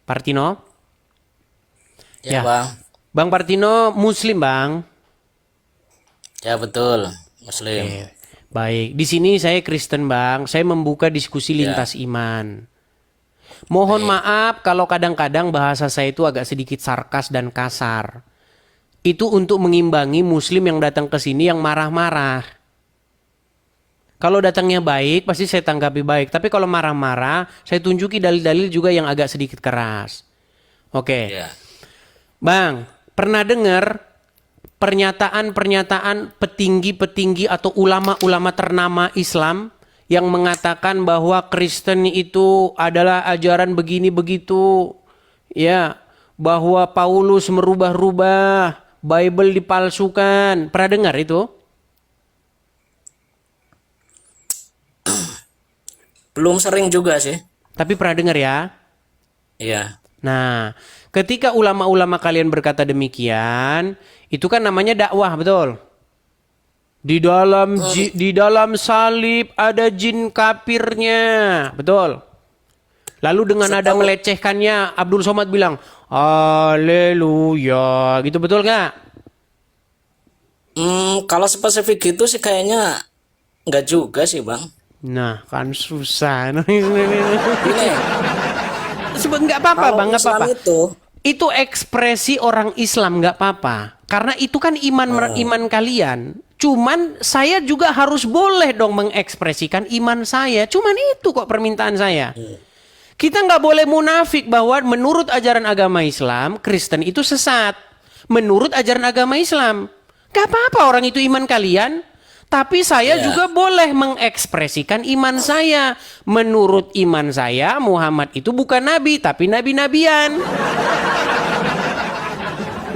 Partino? Ya, Ya. Bang. Bang Partino Muslim, Bang. Ya, betul. Muslim. Oke. Baik, di sini saya Kristen, Bang. Saya membuka diskusi Ya, lintas iman. Mohon baik. maaf kalau kadang-kadang bahasa saya itu agak sedikit sarkas dan kasar. Itu untuk mengimbangi Muslim yang datang ke sini yang marah-marah. Kalau datangnya baik, pasti saya tanggapi baik. Tapi kalau marah-marah, saya tunjuki dalil-dalil juga yang agak sedikit keras. Oke, Ya. Bang, pernah dengar pernyataan-pernyataan petinggi-petinggi atau ulama-ulama ternama Islam yang mengatakan bahwa Kristen itu adalah ajaran begini begitu, ya, bahwa Paulus merubah-rubah, Bible dipalsukan. Pernah dengar itu? Belum sering juga sih. Tapi pernah dengar ya? Iya. Nah, ketika ulama-ulama kalian berkata demikian, itu kan namanya dakwah, betul? Di dalam salib ada jin kafirnya, betul? Lalu dengan nada Setahu melecehkannya, Abdul Somad bilang, Haleluya, gitu betul nggak? kalau spesifik gitu sih kayaknya nggak juga sih, Bang. Nah, kan susah. Ini Sebut nggak apa-apa, kalau Bang, nggak Islam apa-apa. itu, Itu ekspresi orang Islam, nggak apa-apa. Karena itu kan iman kalian. Cuman saya juga harus boleh dong mengekspresikan iman saya. Cuman itu kok permintaan saya. Kita nggak boleh munafik bahwa menurut ajaran agama Islam, Kristen itu sesat. Menurut ajaran agama Islam. Gak apa-apa orang itu iman kalian. Tapi saya ya. juga boleh mengekspresikan iman saya. Menurut iman saya, Muhammad itu bukan nabi, tapi nabi-nabian.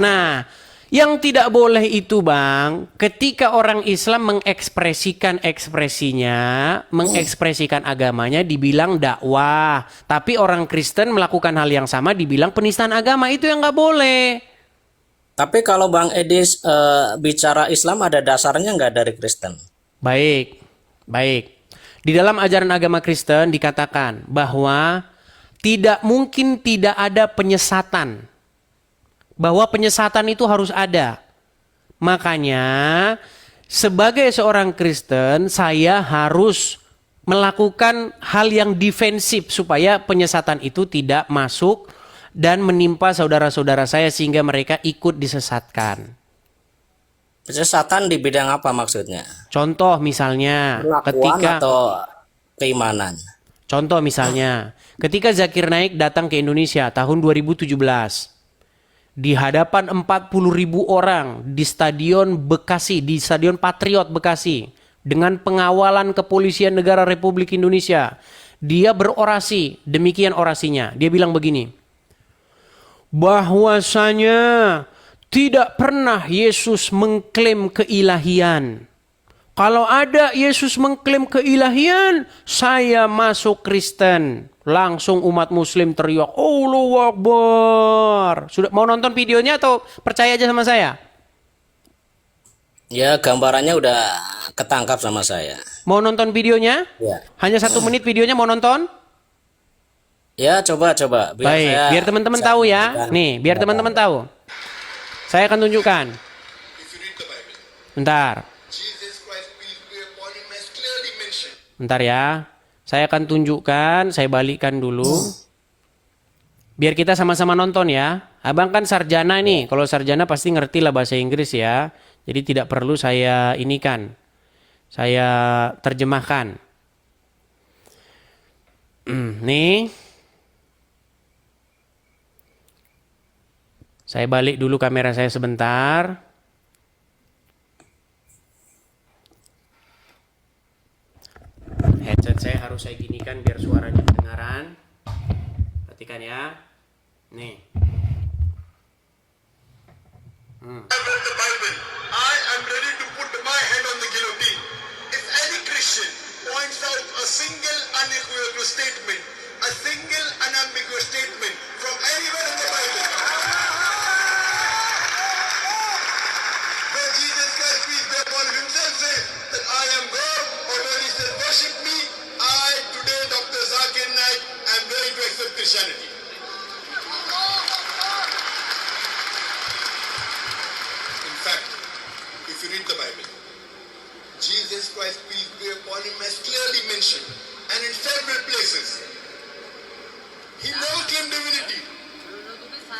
Nah, yang tidak boleh itu, Bang, ketika orang Islam mengekspresikan ekspresinya, mengekspresikan agamanya dibilang dakwah. Tapi orang Kristen melakukan hal yang sama dibilang penistaan agama, itu yang nggak boleh. Tapi kalau Bang Edis bicara Islam ada dasarnya nggak dari Kristen? Baik, baik. Di dalam ajaran agama Kristen dikatakan bahwa tidak mungkin tidak ada penyesatan. Bahwa penyesatan itu harus ada. Makanya sebagai seorang Kristen saya harus melakukan hal yang defensif supaya penyesatan itu tidak masuk dan menimpa saudara-saudara saya sehingga mereka ikut disesatkan. Penyesatan di bidang apa maksudnya? Contoh misalnya Perlakuan atau keimanan? contoh misalnya ketika Zakir Naik datang ke Indonesia tahun 2017 di hadapan 40.000 orang di Stadion Bekasi, di Stadion Patriot Bekasi dengan pengawalan Kepolisian Negara Republik Indonesia. Dia berorasi, demikian orasinya. Dia bilang begini, bahwasanya tidak pernah Yesus mengklaim keilahian. Kalau ada Yesus mengklaim keilahian, saya masuk Kristen. Langsung umat Muslim teriak, Allahu Akbar. Sudah mau nonton videonya atau percaya aja sama saya? Ya, gambarannya udah ketangkap sama saya. Mau nonton videonya? Ya. Hanya 1 menit videonya, mau nonton? Ya, coba biar Baik, saya biar teman-teman bisa tahu ya. memberikan Nih, biar teman-teman tahu. Saya akan tunjukkan. Bentar. Bentar ya. Saya akan tunjukkan, saya balikkan dulu. Biar kita sama-sama nonton ya. Abang kan sarjana nih. Kalau sarjana pasti ngerti lah bahasa Inggris ya. Jadi tidak perlu saya inikan. Saya terjemahkan. Nih. Saya balik dulu kamera saya sebentar. Headset saya harus saya ginikan biar suaranya kedengaran. Perhatikan ya. Nih. The Bible, I am ready to put my head on the guillotine. If any Christian points out a single unequivocal statement, a single unambiguous statement from anywhere in the Bible, where Jesus Christ, peace be upon him, himself says that I am God, or where he says worship me, I today, Dr. Zakir Naik, am ready to accept Christianity. Jesus Christ, peace be upon him, has clearly mentioned, and in several places. He never claimed divinity.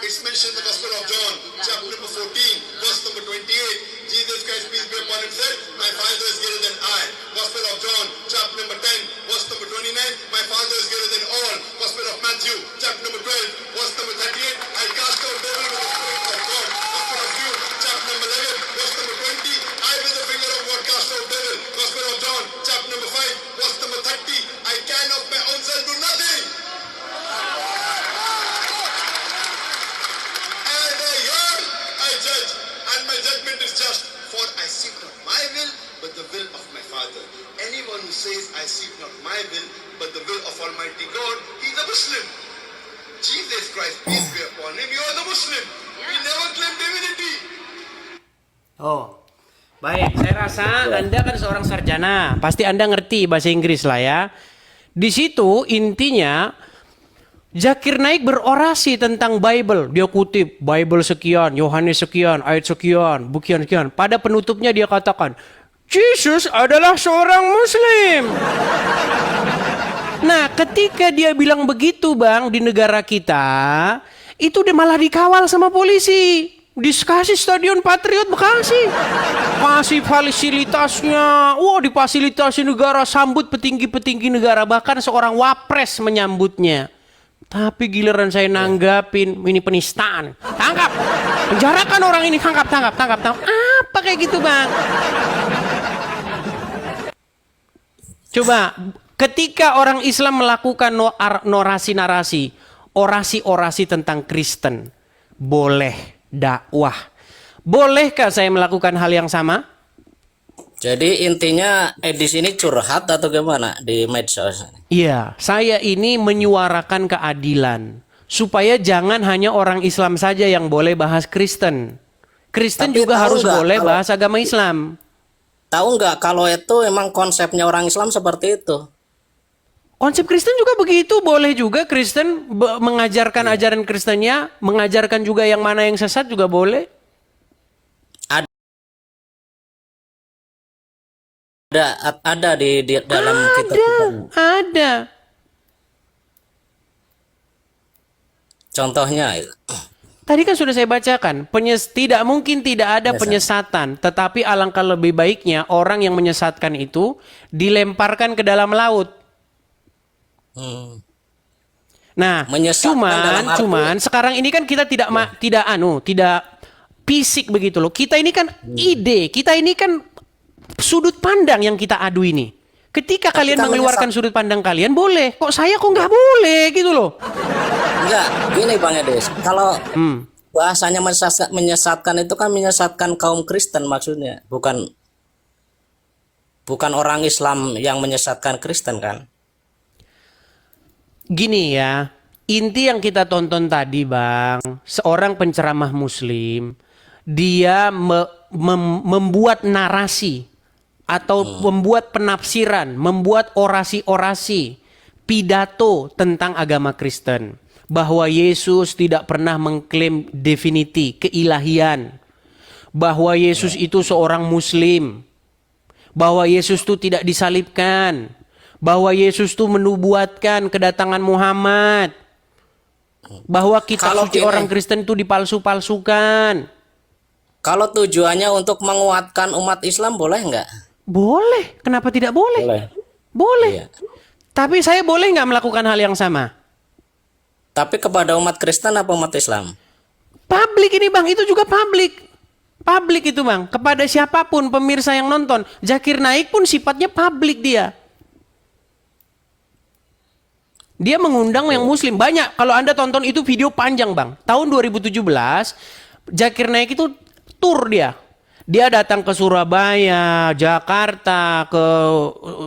It's mentioned in the Gospel of John, chapter number 14, verse number 28. Jesus Christ, peace be upon him, said, my Father is greater than I. Gospel of John, chapter number 10, verse number 29. My Father is greater than all. Gospel of Matthew, chapter number 12, verse number 38. I cast out devil with the Spirit of God. Gospel of Jude, chapter number 11, verse number 20. I with the finger of God cast out devil. Gospel of John, chapter number 5, verse number 30. I can of my own self do nothing. And I hear, I judge, and my judgment is just. For I seek not my will, but the will of my Father. Anyone who says, I seek not my will, but the will of Almighty God, he is a Muslim. Jesus Christ, peace be upon him, you are the Muslim. We never claim divinity. Oh, baik. Saya rasa Anda kan seorang sarjana, pasti Anda ngerti bahasa Inggris lah ya. Di situ intinya Zakir Naik berorasi tentang Bible. Dia kutip Bible sekian, Yohanes sekian, ayat sekian, bukian sekian. Pada penutupnya dia katakan, Yesus adalah seorang Muslim. Nah, ketika dia bilang begitu, Bang, di negara kita, itu dia malah dikawal sama polisi. Dikasih Stadion Patriot Bekasi. Kasih fasilitasnya. Wah, difasilitasi negara, sambut petinggi-petinggi negara. Bahkan seorang wapres menyambutnya. Tapi giliran saya nanggapin, ini penistaan. Tangkap. Penjarakan orang ini, tangkap. Apa kayak gitu, Bang? Coba, ketika orang Islam melakukan narasi-narasi, orasi-orasi tentang Kristen, boleh dakwah. Bolehkah saya melakukan hal yang sama? Jadi intinya Edis ini curhat atau gimana di medsos? Iya, saya ini menyuarakan keadilan. Supaya jangan hanya orang Islam saja yang boleh bahas Kristen. Kristen Tapi juga tahu harus nggak boleh kalau- bahas agama Islam. Tahu nggak kalau itu emang konsepnya orang Islam seperti itu? Konsep Kristen juga begitu, boleh juga Kristen mengajarkan ajaran Kristennya, mengajarkan juga yang mana yang sesat juga boleh. Ada di dalam kitab. Ada. Contohnya itu. Tadi kan sudah saya bacakan, tidak mungkin tidak ada penyesatan, tetapi alangkah lebih baiknya orang yang menyesatkan itu dilemparkan ke dalam laut. Nah, Menyesatkan dalam cuman sekarang ini kan kita tidak fisik begitu loh. Kita ini kan ide, kita ini kan sudut pandang yang kita adu ini. Ketika kalian kan mengeluarkan sudut pandang kalian boleh, kok saya kok nggak boleh gitu loh. Enggak, gini Bang Edis. Kalau bahasanya menyesatkan itu kan menyesatkan kaum Kristen maksudnya, bukan orang Islam yang menyesatkan Kristen kan? Gini ya, inti yang kita tonton tadi, Bang, seorang penceramah Muslim, dia membuat narasi atau membuat penafsiran, membuat orasi-orasi, pidato tentang agama Kristen. Bahwa Yesus tidak pernah mengklaim definiti, keilahian. Bahwa Yesus itu seorang Muslim. Bahwa Yesus itu tidak disalibkan. Bahwa Yesus itu menubuatkan kedatangan Muhammad. Bahwa kitab suci orang Kristen itu dipalsu-palsukan. Kalau tujuannya untuk menguatkan umat Islam boleh nggak? Boleh. Kenapa tidak boleh? Boleh. Iya. Tapi saya boleh nggak melakukan hal yang sama? Tapi kepada umat Kristen apa umat Islam? Publik ini Bang, itu juga publik. Publik itu Bang, kepada siapapun pemirsa yang nonton. Zakir Naik pun sifatnya publik dia. Dia mengundang yang Muslim. Banyak, kalau Anda tonton itu video panjang Bang. Tahun 2017, Zakir Naik itu tur dia. Dia datang ke Surabaya, Jakarta, ke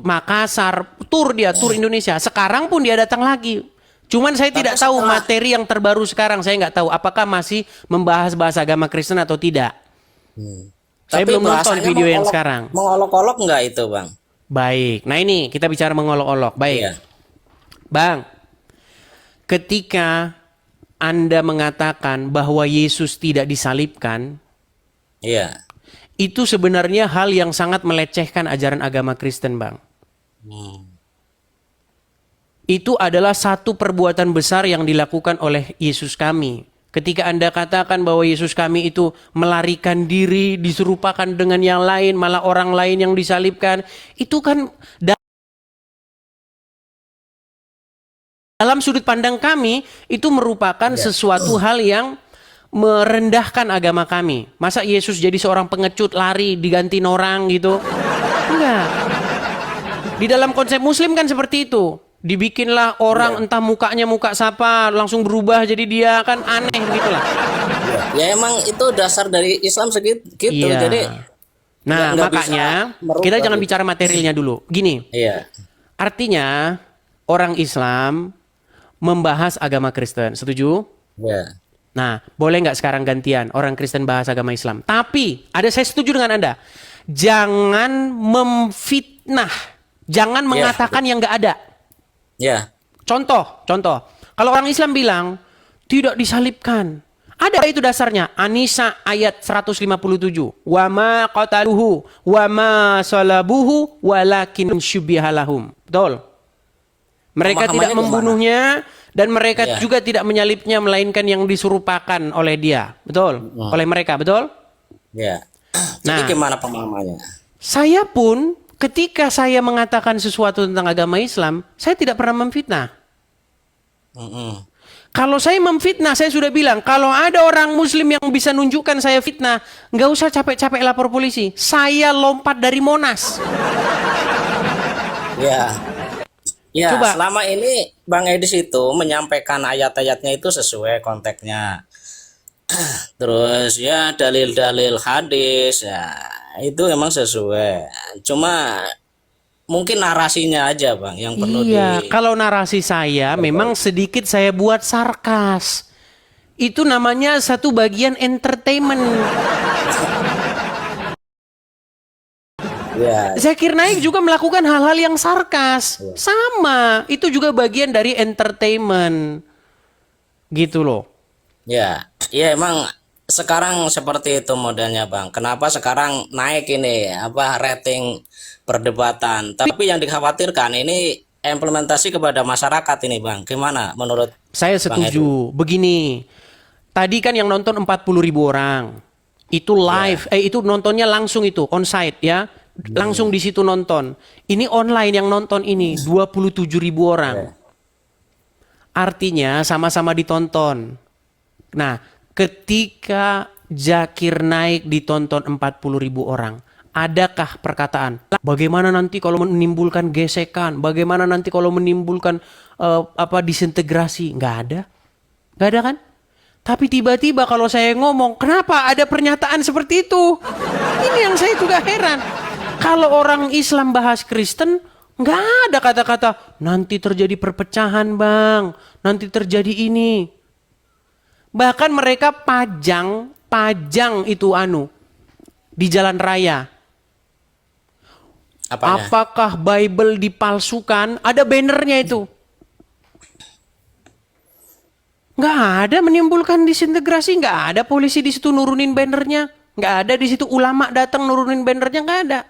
Makassar. Tur Indonesia. Sekarang pun dia datang lagi. Cuman saya tidak tahu materi yang terbaru sekarang. Saya nggak tahu apakah masih membahas bahasa agama Kristen atau tidak. Saya belum nonton video yang sekarang. Mengolok-olok nggak itu Bang? Baik. Nah ini kita bicara mengolok-olok. Baik. Iya. Bang, ketika Anda mengatakan bahwa Yesus tidak disalibkan, Iya. itu sebenarnya hal yang sangat melecehkan ajaran agama Kristen, Bang. Itu adalah satu perbuatan besar yang dilakukan oleh Yesus kami. Ketika Anda katakan bahwa Yesus kami itu melarikan diri, diserupakan dengan yang lain, malah orang lain yang disalibkan, itu kan dalam sudut pandang kami, itu merupakan sesuatu hal yang merendahkan agama kami. Masa Yesus jadi seorang pengecut, lari, digantiin orang gitu? Enggak. Di dalam konsep Muslim kan seperti itu. Dibikinlah orang entah mukanya muka siapa, langsung berubah jadi dia, kan aneh gitulah. Ya emang itu dasar dari Islam segitu gitu. Iya. Jadi Nah, nggak makanya bisa merubah kita jangan gitu. bicara materialnya dulu. Gini, Iya. artinya orang Islam membahas agama Kristen, setuju? Ya. Nah, boleh nggak sekarang gantian orang Kristen bahas agama Islam? Tapi, saya setuju dengan Anda. Jangan memfitnah. Jangan mengatakan yang nggak ada. Ya. Contoh. Kalau orang Islam bilang, tidak disalibkan. Ada itu dasarnya. An-Nisa ayat 157. Wa ma qataluhu wa ma salabuhu walakin syubihalahum. Betul. Mereka tidak Pemahamannya membunuhnya dan mereka Iya. juga tidak menyalibnya melainkan yang disurupakan oleh dia. Betul? Oleh mereka, betul? Ya. Nah. Jadi gimana pemahamannya? Saya pun ketika saya mengatakan sesuatu tentang agama Islam, saya tidak pernah memfitnah. Kalau saya memfitnah, saya sudah bilang, kalau ada orang Muslim yang bisa nunjukkan saya fitnah, nggak usah capek-capek lapor polisi. Saya lompat dari Monas. Ya. Ya, Coba. selama ini Bang Edis itu menyampaikan ayat-ayatnya itu sesuai konteksnya. Terus ya dalil-dalil hadis ya itu emang sesuai. Cuma mungkin narasinya aja Bang yang perlu Iya, kalau narasi saya memang sedikit saya buat sarkas. Itu namanya satu bagian entertainment. Ya. Zakir Naik juga melakukan hal-hal yang sarkas. Sama, itu juga bagian dari entertainment. Gitu loh. Ya, ya emang sekarang seperti itu modelnya Bang. Kenapa sekarang naik ini rating perdebatan? Tapi yang dikhawatirkan ini implementasi kepada masyarakat ini Bang. Gimana menurut Saya Bang Edu? setuju. Begini, tadi kan yang nonton 40.000 orang. Itu live, itu nontonnya langsung itu, onsite ya. Langsung di situ nonton. Ini online yang nonton ini, 27.000 orang. Artinya sama-sama ditonton. Nah, ketika Zakir Naik ditonton 40.000 orang, adakah perkataan, bagaimana nanti kalau menimbulkan gesekan, bagaimana nanti kalau menimbulkan disintegrasi? Nggak ada. Nggak ada kan? Tapi tiba-tiba kalau saya ngomong, kenapa ada pernyataan seperti itu? Ini yang saya juga heran. Kalau orang Islam bahas Kristen, nggak ada kata-kata, nanti terjadi perpecahan bang, nanti terjadi ini. Bahkan mereka pajang itu di jalan raya. Apanya? Apakah Bible dipalsukan? Ada bannernya itu. Nggak ada menimbulkan disintegrasi, nggak ada polisi di situ nurunin bannernya, nggak ada di situ ulama datang nurunin bannernya, nggak ada.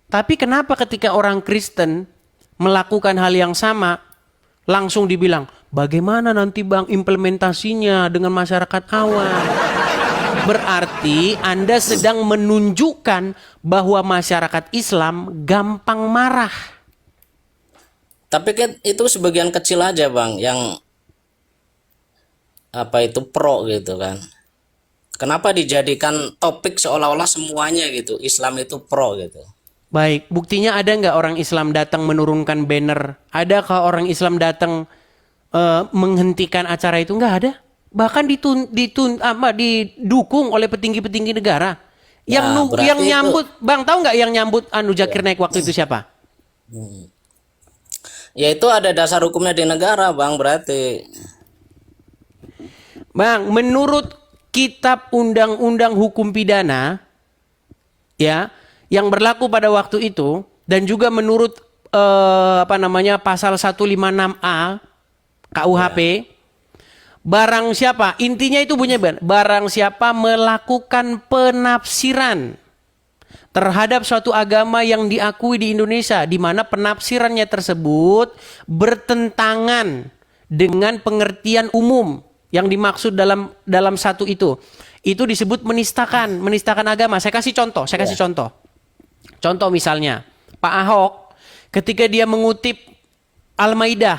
Tapi kenapa ketika orang Kristen melakukan hal yang sama, langsung dibilang, bagaimana nanti bang implementasinya dengan masyarakat awam? Berarti Anda sedang menunjukkan bahwa masyarakat Islam gampang marah. Tapi kan itu sebagian kecil aja Bang yang pro gitu kan. Kenapa dijadikan topik seolah-olah semuanya gitu, Islam itu pro gitu. Baik, buktinya ada nggak orang Islam datang menurunkan banner? Adakah orang Islam datang menghentikan acara itu? Nggak ada. Bahkan didukung oleh petinggi-petinggi negara. Yang berarti nyambut, Bang tahu nggak yang nyambut Zakir Naik waktu itu siapa? Ya itu ada dasar hukumnya di negara Bang berarti. Bang, menurut Kitab Undang-Undang Hukum Pidana, ya, yang berlaku pada waktu itu, dan juga menurut pasal 156A KUHP, Barang siapa, intinya itu bunyinya benar. Barang siapa melakukan penafsiran terhadap suatu agama yang diakui di Indonesia, di mana penafsirannya tersebut bertentangan dengan pengertian umum yang dimaksud dalam satu itu disebut menistakan agama. Saya kasih contoh. Contoh misalnya, Pak Ahok ketika dia mengutip Al-Maidah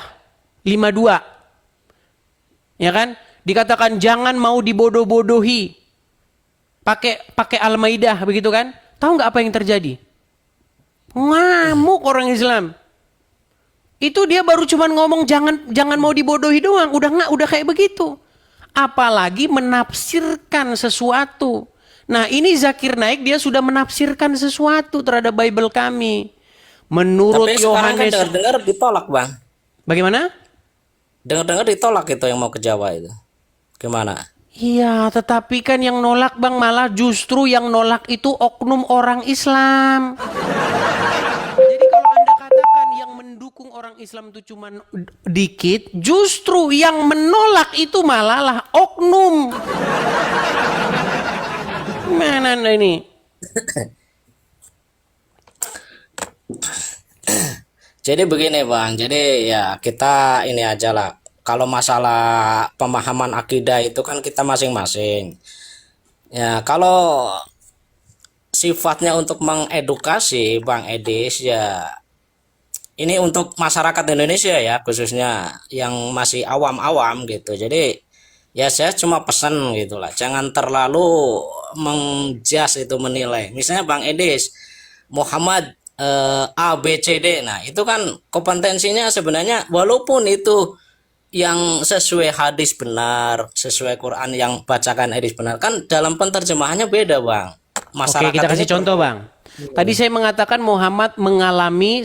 52, ya kan? Dikatakan jangan mau dibodoh-bodohi. Pakai Al-Maidah begitu kan? Tahu nggak apa yang terjadi? Ngamuk orang Islam. Itu dia baru cuman ngomong jangan mau dibodohi doang, udah kayak begitu. Apalagi menafsirkan sesuatu. Nah, ini Zakir Naik dia sudah menafsirkan sesuatu terhadap Bible kami. Menurut Tapi sekarang kan Yohanes, dengar-dengar ditolak, Bang. bagaimana? Dengar-dengar ditolak itu yang mau ke Jawa itu. Gimana? Iya, tetapi kan yang nolak Bang malah justru yang nolak itu oknum orang Islam. Jadi kalau Anda katakan yang mendukung orang Islam itu cuma dikit, justru yang menolak itu malah lah oknum. Mana Anda ini? Jadi begini Bang, jadi ya kita ini aja lah. Kalau masalah pemahaman akidah itu kan kita masing-masing. Ya kalau sifatnya untuk mengedukasi Bang Edis ya ini untuk masyarakat Indonesia ya khususnya yang masih awam-awam gitu. Jadi ya saya cuma pesan gitulah, jangan terlalu menjas itu menilai. Misalnya Bang Edis, Muhammad A B C D. Nah, itu kan kompetensinya sebenarnya walaupun itu yang sesuai hadis benar, sesuai Quran yang bacakan hadis benar, kan dalam penterjemahannya beda, Bang. Oke, kita kasih contoh, Bang. Tadi saya mengatakan Muhammad mengalami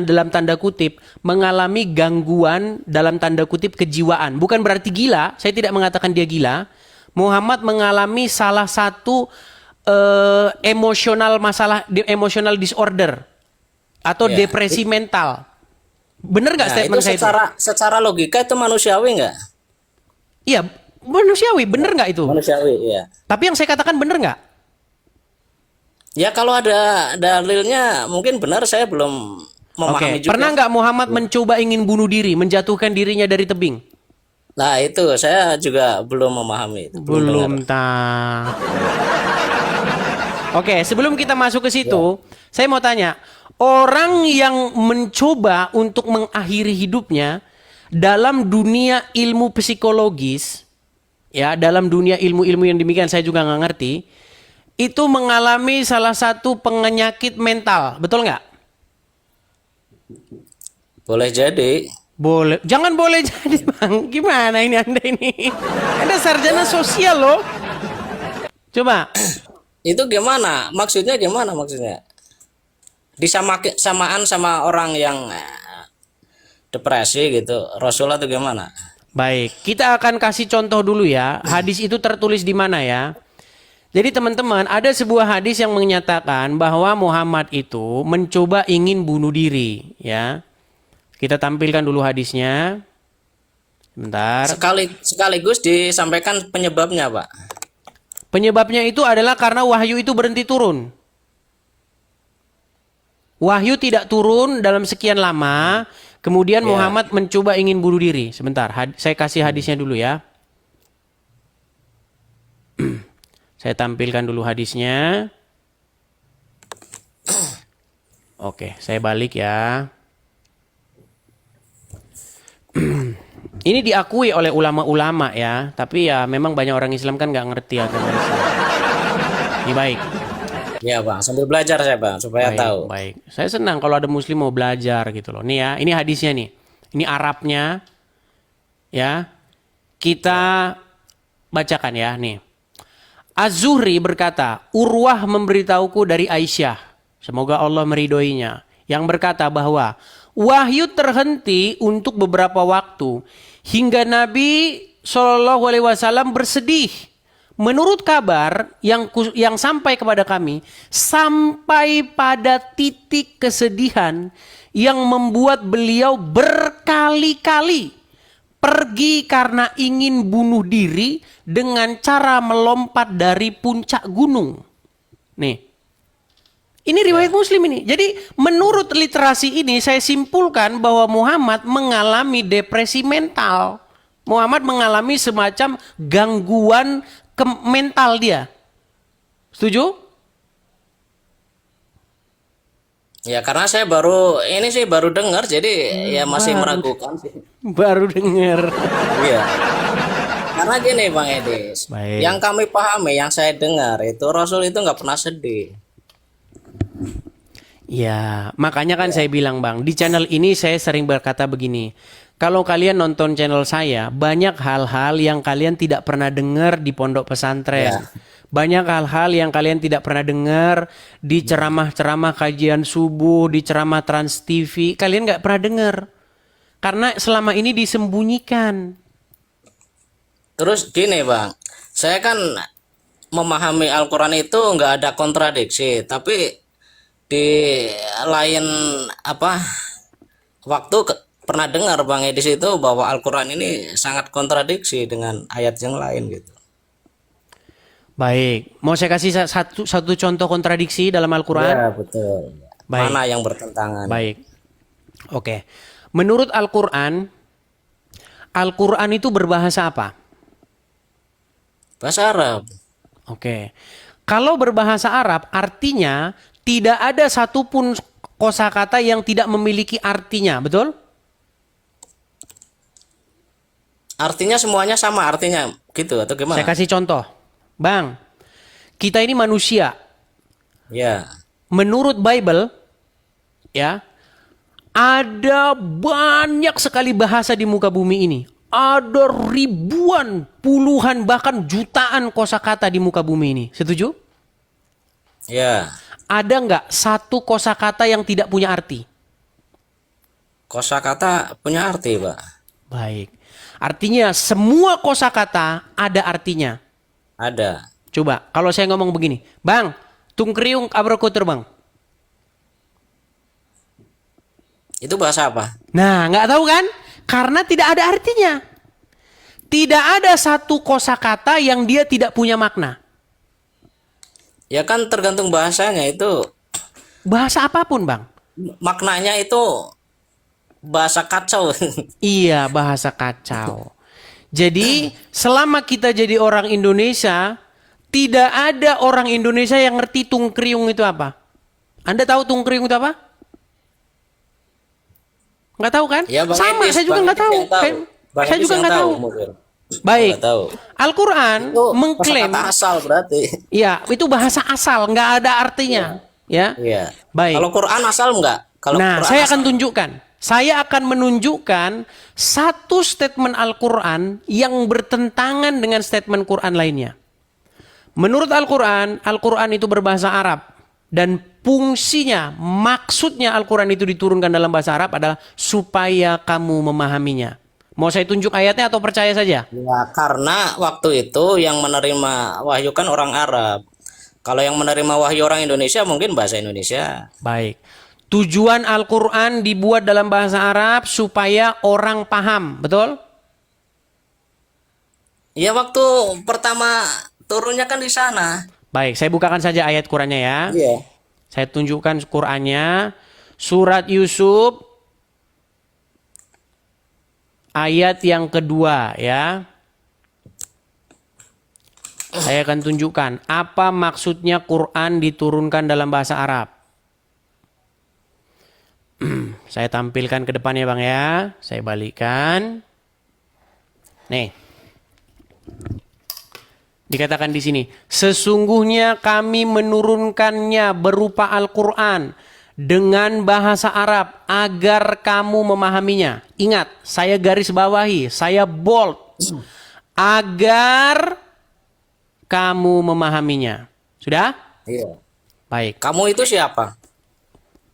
dalam tanda kutip, mengalami gangguan dalam tanda kutip kejiwaan. Bukan berarti gila, saya tidak mengatakan dia gila. Muhammad mengalami salah satu emotional disorder atau Ya. depresi mental. Bener nggak Nah, statement itu saya itu? secara logika itu manusiawi nggak? Iya, manusiawi, bener nggak itu? Manusiawi, iya. Tapi yang saya katakan bener nggak? Ya kalau ada dalilnya mungkin benar, saya belum memahami Oke, juga. pernah nggak Muhammad mencoba ingin bunuh diri, menjatuhkan dirinya dari tebing? Nah, itu saya juga belum memahami itu. Belum tahu. Oke, sebelum kita masuk ke situ, saya mau tanya, orang yang mencoba untuk mengakhiri hidupnya dalam dunia ilmu psikologis, ya, dalam dunia ilmu-ilmu yang demikian saya juga nggak ngerti, itu mengalami salah satu penyakit mental, betul nggak? Boleh jadi. Boleh, jangan boleh jadi Bang. Gimana ini Anda ini? Anda sarjana sosial loh. Coba. Itu gimana? Maksudnya gimana maksudnya? Samaan sama orang yang depresi gitu. Rasulullah itu gimana? Baik, kita akan kasih contoh dulu ya. Hadis itu tertulis di mana ya? Jadi teman-teman, ada sebuah hadis yang menyatakan bahwa Muhammad itu mencoba ingin bunuh diri, ya. Kita tampilkan dulu hadisnya. Sebentar. Sekaligus disampaikan penyebabnya, Pak. Penyebabnya itu adalah karena wahyu itu berhenti turun. Wahyu tidak turun dalam sekian lama, kemudian Muhammad mencoba ingin bunuh diri. Sebentar, saya kasih hadisnya dulu ya. Saya tampilkan dulu hadisnya. Oke, saya balik ya. Ini diakui oleh ulama-ulama ya, tapi ya memang banyak orang Islam kan nggak ngerti agama Islam. Ini baik. Ya, Bang, sambil belajar saya, Bang, supaya tahu. Baik. Saya senang kalau ada muslim mau belajar gitu loh. Nih ya, ini hadisnya nih. Ini Arabnya. Ya. Kita bacakan ya, nih. Az-Zuhri berkata, Urwah memberitahuku dari Aisyah, semoga Allah meridhoinya, yang berkata bahwa wahyu terhenti untuk beberapa waktu hingga Nabi SAW bersedih. Menurut kabar yang sampai kepada kami, sampai pada titik kesedihan yang membuat beliau berkali-kali pergi karena ingin bunuh diri dengan cara melompat dari puncak gunung. Nih. Ini riwayat Muslim ini. Jadi menurut literasi ini saya simpulkan bahwa Muhammad mengalami depresi mental. Muhammad mengalami semacam gangguan mental dia. Setuju? Ya karena saya baru dengar, jadi ya masih meragukan sih. Baru dengar. Iya. Karena gini Bang Edis, Baik. yang kami pahami, yang saya dengar itu Rasul itu nggak pernah sedih. Ya, makanya kan saya bilang Bang, di channel ini saya sering berkata begini. Kalau kalian nonton channel saya, banyak hal-hal yang kalian tidak pernah dengar di pondok pesantren. Ya. Banyak hal-hal yang kalian tidak pernah dengar di ceramah-ceramah kajian subuh, di ceramah Trans TV. Kalian nggak pernah dengar. Karena selama ini disembunyikan. Terus gini Bang, saya kan memahami Al-Quran itu nggak ada kontradiksi, tapi di lain waktu pernah dengar Bang Edis itu bahwa Al-Quran ini sangat kontradiksi dengan ayat yang lain gitu. Baik, mau saya kasih satu contoh kontradiksi dalam Al-Quran? Ya betul. Baik. Mana yang bertentangan? Baik. Oke. Menurut Al-Quran, Al-Quran itu berbahasa apa? Bahasa Arab. Oke. Kalau berbahasa Arab, artinya tidak ada satupun kosakata yang tidak memiliki artinya, betul? Artinya semuanya sama artinya gitu atau gimana? Saya kasih contoh. Bang, kita ini manusia. Ya. Menurut Bible, ya, ada banyak sekali bahasa di muka bumi ini. Ada ribuan, puluhan, bahkan jutaan kosakata di muka bumi ini. Setuju? Ya. Ada nggak satu kosakata yang tidak punya arti? Kosakata punya arti, Pak. Baik. Artinya semua kosakata ada artinya. Ada. Coba, kalau saya ngomong begini. Bang, tungkriung abrokotor bang. Itu bahasa apa? Nah, nggak tahu kan? Karena tidak ada artinya. Tidak ada satu kosakata yang dia tidak punya makna. Ya kan tergantung bahasanya itu. Bahasa apapun, Bang. Maknanya itu bahasa kacau. Iya, bahasa kacau. Jadi, selama kita jadi orang Indonesia, tidak ada orang Indonesia yang ngerti tungkriung itu apa. Anda tahu tungkriung itu apa? Nggak tahu kan? Ya, Bang Sama, Edis, saya juga Bang nggak Edis tahu. yang tahu. Bang Saya Edis juga yang nggak tahu. mungkin. Baik. Nggak tahu. Al-Quran Itu mengklaim, kosakata asal berarti. ya itu bahasa asal, nggak ada artinya. Ya. Iya. Baik. Kalau Quran asal enggak? Kalau Nah, Quran saya asal. akan tunjukkan. Saya akan menunjukkan satu statement Al-Quran yang bertentangan dengan statement Quran lainnya. Menurut Al-Quran, Al-Quran itu berbahasa Arab. Dan fungsinya, maksudnya Al-Quran itu diturunkan dalam bahasa Arab adalah supaya kamu memahaminya. Mau saya tunjuk ayatnya atau percaya saja? Ya, karena waktu itu yang menerima wahyu kan orang Arab. Kalau yang menerima wahyu orang Indonesia mungkin bahasa Indonesia. Baik. Tujuan Al-Quran dibuat dalam bahasa Arab supaya orang paham. Betul? Ya waktu pertama turunnya kan di sana. Baik, saya bukakan saja ayat Qurannya ya. Iya. Saya tunjukkan Qurannya. Surat Yusuf. Ayat yang kedua ya. Saya akan tunjukkan apa maksudnya Quran diturunkan dalam bahasa Arab. Saya tampilkan ke depannya Bang ya. Saya balikkan. Nih. Dikatakan di sini, sesungguhnya kami menurunkannya berupa Al-Quran dengan bahasa Arab agar kamu memahaminya. Ingat, saya garis bawahi, saya bold. Agar kamu memahaminya. Sudah? Iya. Baik. Kamu itu siapa?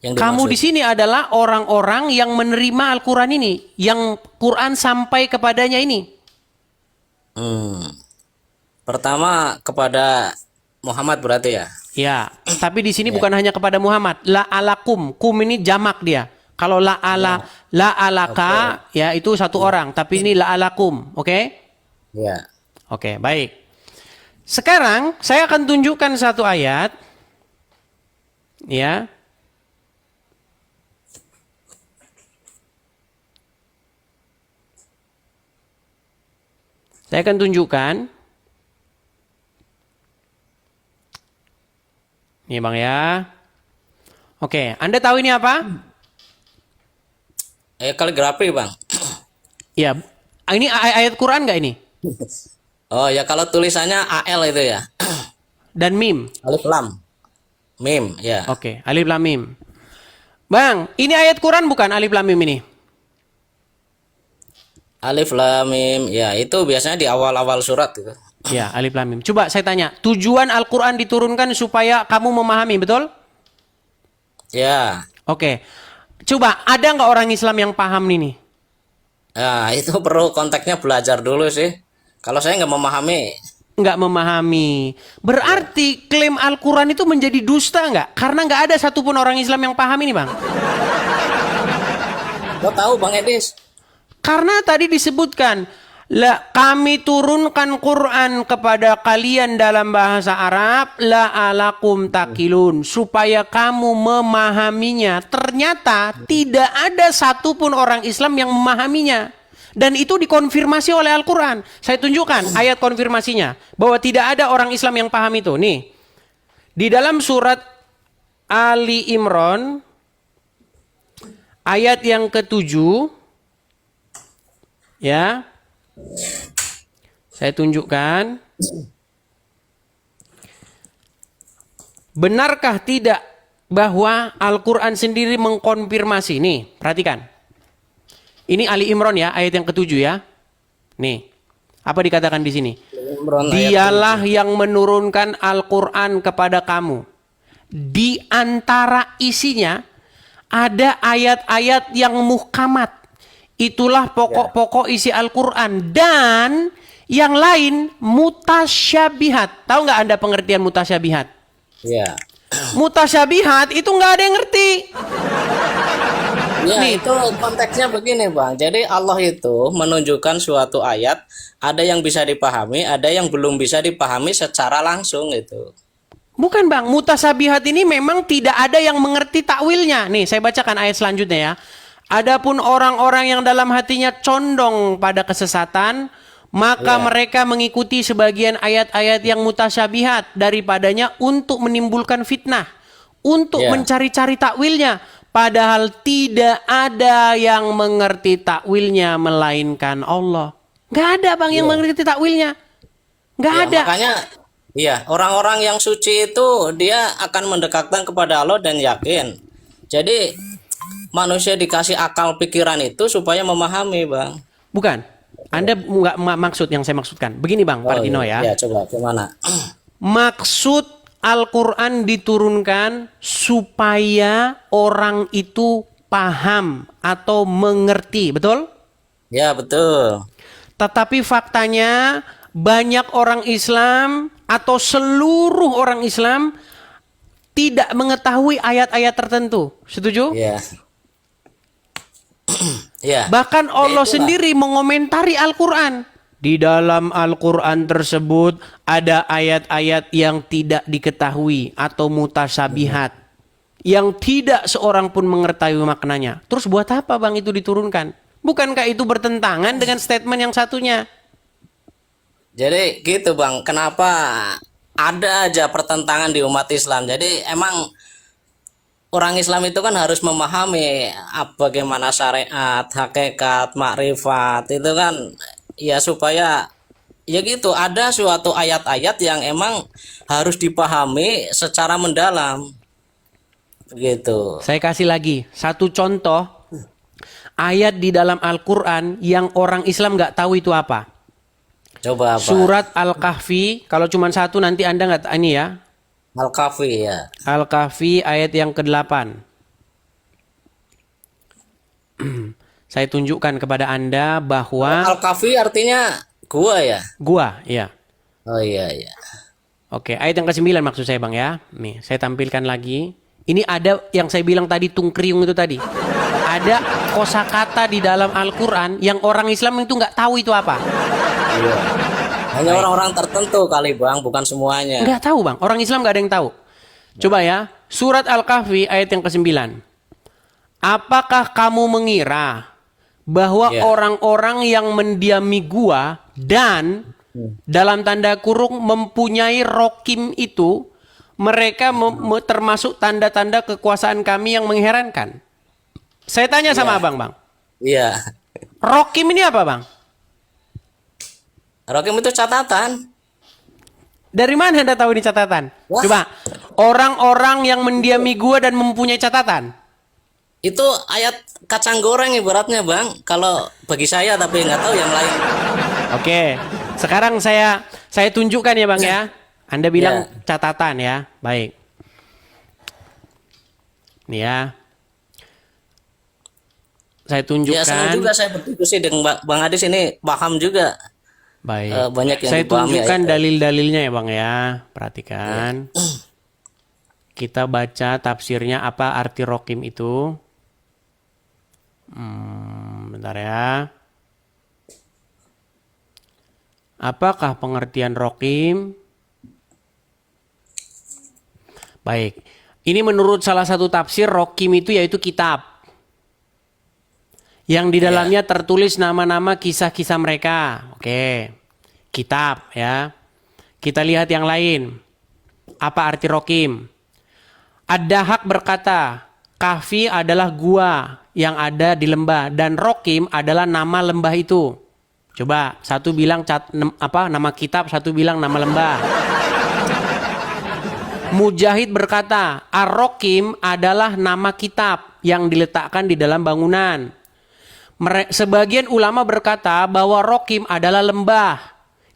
Yang Kamu dimaksud? di sini adalah orang-orang yang menerima Al-Quran ini. Yang Quran sampai kepadanya ini. Pertama kepada Muhammad berarti ya. Ya, tapi di sini bukan hanya kepada Muhammad. La alakum, kum ini jamak dia. Kalau la alaka ya itu satu orang, tapi ini la alakum, oke? Ya. Oke, baik. Sekarang saya akan tunjukkan satu ayat ya. Saya akan tunjukkan. Nih Bang ya. Oke, Anda tahu ini apa? Kaligrafi, Bang. Ya, ini ayat Quran nggak ini? Oh ya, kalau tulisannya AL itu ya. Dan mim. Alif lam. Mim, ya. Oke, alif lam mim. Bang, ini ayat Quran bukan alif lam mim ini? Alif lam mim. Ya, itu biasanya di awal-awal surat gitu. Ya, alif lam mim. Coba saya tanya, tujuan Al-Quran diturunkan supaya kamu memahami, betul? Ya. Oke. Coba, ada nggak orang Islam yang paham ini? Ya, itu perlu konteksnya belajar dulu sih. Kalau saya nggak memahami. Nggak memahami. Berarti klaim Al-Quran itu menjadi dusta nggak? Karena nggak ada satupun orang Islam yang paham ini, Bang. Lo tahu Bang Edis? Karena tadi disebutkan, kami turunkan Quran kepada kalian dalam bahasa Arab, la'alakum takilun, supaya kamu memahaminya. Ternyata tidak ada satupun orang Islam yang memahaminya. Dan itu dikonfirmasi oleh Al-Quran. Saya tunjukkan ayat konfirmasinya, bahwa tidak ada orang Islam yang paham itu. Nih, di dalam surat Ali Imran, ayat yang ke-7, ya, saya tunjukkan. Benarkah tidak bahwa Al-Quran sendiri mengkonfirmasi? Nih, perhatikan. Ini Ali Imran ya, ayat yang ke-7 ya. Nih, apa dikatakan di sini? Dialah yang menurunkan Al-Quran kepada kamu. Di antara isinya ada ayat-ayat yang muhkamat. Itulah pokok-pokok isi Al-Quran. Dan yang lain mutasyabihat. Tahu nggak Anda pengertian mutasyabihat? Ya. Mutasyabihat itu nggak ada yang ngerti. Ya, itu konteksnya begini, Bang. Jadi Allah itu menunjukkan suatu ayat, ada yang bisa dipahami, ada yang belum bisa dipahami secara langsung itu. Bukan Bang, mutasyabihat ini memang tidak ada yang mengerti takwilnya. Nih, saya bacakan ayat selanjutnya ya. Adapun orang-orang yang dalam hatinya condong pada kesesatan, maka mereka mengikuti sebagian ayat-ayat yang mutasyabihat daripadanya untuk menimbulkan fitnah, untuk mencari-cari takwilnya. Padahal tidak ada yang mengerti takwilnya melainkan Allah. Nggak ada Bang yang mengerti takwilnya. Nggak ada. Makanya, iya, orang-orang yang suci itu dia akan mendekatkan kepada Allah dan yakin. Jadi manusia dikasih akal pikiran itu supaya memahami, Bang. Bukan. Anda nggak maksud yang saya maksudkan. Begini Bang, Partino ya. Ya, coba gimana? Maksud Al-Quran diturunkan supaya orang itu paham atau mengerti, betul? Ya, betul. Tetapi faktanya banyak orang Islam atau seluruh orang Islam tidak mengetahui ayat-ayat tertentu. Setuju? Ya. Ya. Bahkan Allah sendiri mengomentari Al-Quran. Di dalam Al-Quran tersebut ada ayat-ayat yang tidak diketahui atau mutasyabihat. Yang tidak seorang pun mengetahui maknanya. Terus buat apa Bang itu diturunkan? Bukankah itu bertentangan dengan statement yang satunya? Jadi gitu Bang, kenapa ada aja pertentangan di umat Islam. Jadi emang orang Islam itu kan harus memahami bagaimana syariat, hakikat, makrifat. Itu kan ya supaya ya gitu, ada suatu ayat-ayat yang emang harus dipahami secara mendalam. Begitu. Saya kasih lagi satu contoh ayat di dalam Al-Quran yang orang Islam nggak tahu itu apa. Coba apa? Surat Al-Kahfi. Kalau cuma satu nanti Anda nggak ini ya. Al-Kahfi ya. Al-Kahfi ayat yang ke-8. Saya tunjukkan kepada Anda bahwa Al-Kahfi artinya gua ya? gua, ya. Oh iya iya. Oke, ayat yang ke-9 maksud saya Bang ya. Nih, saya tampilkan lagi. Ini ada yang saya bilang tadi tungkriung itu tadi. ada kosakata di dalam Al-Quran yang orang Islam itu nggak tahu itu apa. Iya. Hanya orang-orang tertentu kali Bang, bukan semuanya. Nggak tahu Bang, orang Islam nggak ada yang tahu. Coba ya, surat Al-Kahfi ayat yang ke-9. Apakah kamu mengira bahwa Ya. orang-orang yang mendiami gua dan dalam tanda kurung mempunyai rokim itu, mereka termasuk tanda-tanda kekuasaan kami yang mengherankan? Saya tanya sama abang, Bang. Iya. Rokim ini apa, Bang? Rokim itu catatan. Dari mana Anda tahu ini catatan? Wah. Coba, orang-orang yang mendiami gua dan mempunyai catatan. Itu ayat kacang goreng ibaratnya Bang. Kalau bagi saya, tapi nggak tahu yang lain. Oke, sekarang saya tunjukkan ya Bang ya. Anda bilang catatan ya, baik. Nih ya. Saya tunjukkan. Ya senang juga saya berdiskusi dengan Bang Adis ini, paham juga. Baik. Banyak yang Saya dipahami tunjukkan ayat-ayat. dalil-dalilnya ya Bang ya. Perhatikan. Kita baca tafsirnya apa arti rokim itu. Bentar ya. Apakah pengertian rokim? Baik. Ini menurut salah satu tafsir rokim itu yaitu kitab. Yang di dalamnya tertulis nama-nama kisah-kisah mereka. Oke. Kitab ya. Kita lihat yang lain. Apa arti rokim? Ad-Dahak berkata, Kahfi adalah gua yang ada di lembah dan rokim adalah nama lembah itu. Coba, satu bilang nama kitab, satu bilang nama lembah. Mujahid berkata, Ar-Rokim adalah nama kitab yang diletakkan di dalam bangunan. Sebagian ulama berkata bahwa Rokim adalah lembah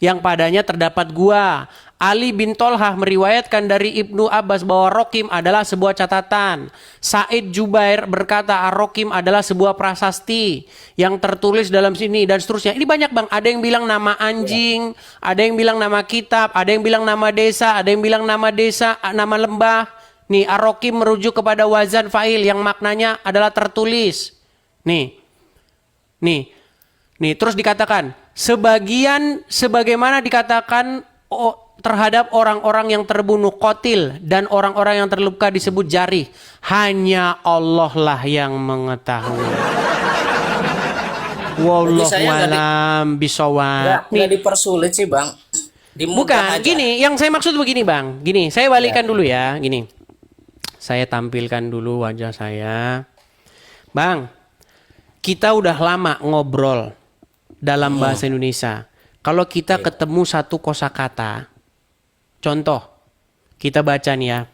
yang padanya terdapat gua. Ali bin Tolhah meriwayatkan dari Ibnu Abbas bahwa Rokim adalah sebuah catatan. Said Jubair berkata Ar-Rokim adalah sebuah prasasti yang tertulis dalam sini dan seterusnya. Ini banyak Bang, ada yang bilang nama anjing, ada yang bilang nama kitab, ada yang bilang nama desa, ada yang bilang nama desa, nama lembah. Nih Ar-Rokim merujuk kepada wazan fa'il yang maknanya adalah tertulis. Nih, terus dikatakan sebagaimana dikatakan terhadap orang-orang yang terbunuh qatil dan orang-orang yang terluka disebut jarih. Hanya Allah lah yang mengetahui. Wallahu a'lam bishawab. Nggak dipersulit sih Bang. Bukan, gini, yang saya maksud begini Bang. Gini, saya balikan dulu ya, gini. Saya tampilkan dulu wajah saya. Bang, kita udah lama ngobrol dalam bahasa Indonesia. Kalau kita ketemu satu kosakata, contoh, kita baca nih ya.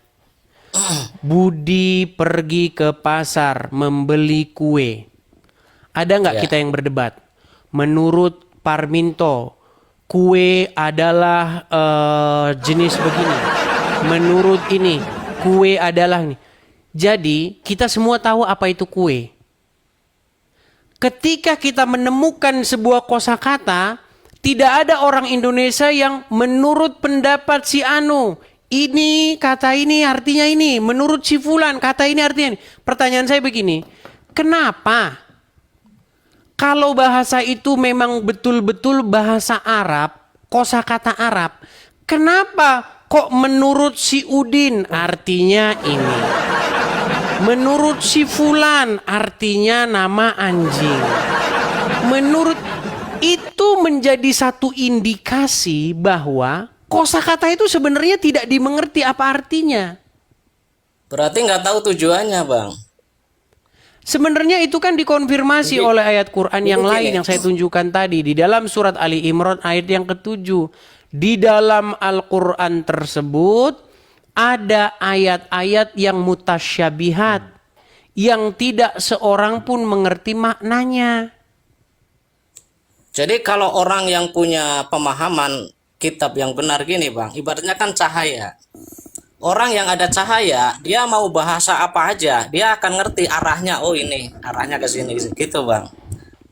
Budi pergi ke pasar membeli kue. Ada nggak kita yang berdebat? Menurut Parminto, kue adalah jenis begini. Menurut ini, kue adalah ini. Jadi, kita semua tahu apa itu kue. Ketika kita menemukan sebuah kosakata, tidak ada orang Indonesia yang menurut pendapat si Anu, ini kata ini artinya ini, menurut si Fulan kata ini artinya ini. Pertanyaan saya begini, kenapa kalau bahasa itu memang betul-betul bahasa Arab, kosakata Arab, kenapa kok menurut si Udin artinya ini? Menurut si Fulan artinya nama anjing. Menurut itu menjadi satu indikasi bahwa kosakata itu sebenarnya tidak dimengerti apa artinya. Berarti nggak tahu tujuannya Bang. Sebenarnya itu kan dikonfirmasi oleh ayat Quran yang lain yang saya tunjukkan tadi. Di dalam surat Ali Imran ayat yang ke-7. Di dalam Al-Quran tersebut ada ayat-ayat yang mutasyabihat, yang tidak seorang pun mengerti maknanya. Jadi kalau orang yang punya pemahaman kitab yang benar gini Bang, ibaratnya kan cahaya. Orang yang ada cahaya, dia mau bahasa apa aja, dia akan ngerti arahnya. Oh ini, arahnya ke sini gitu Bang.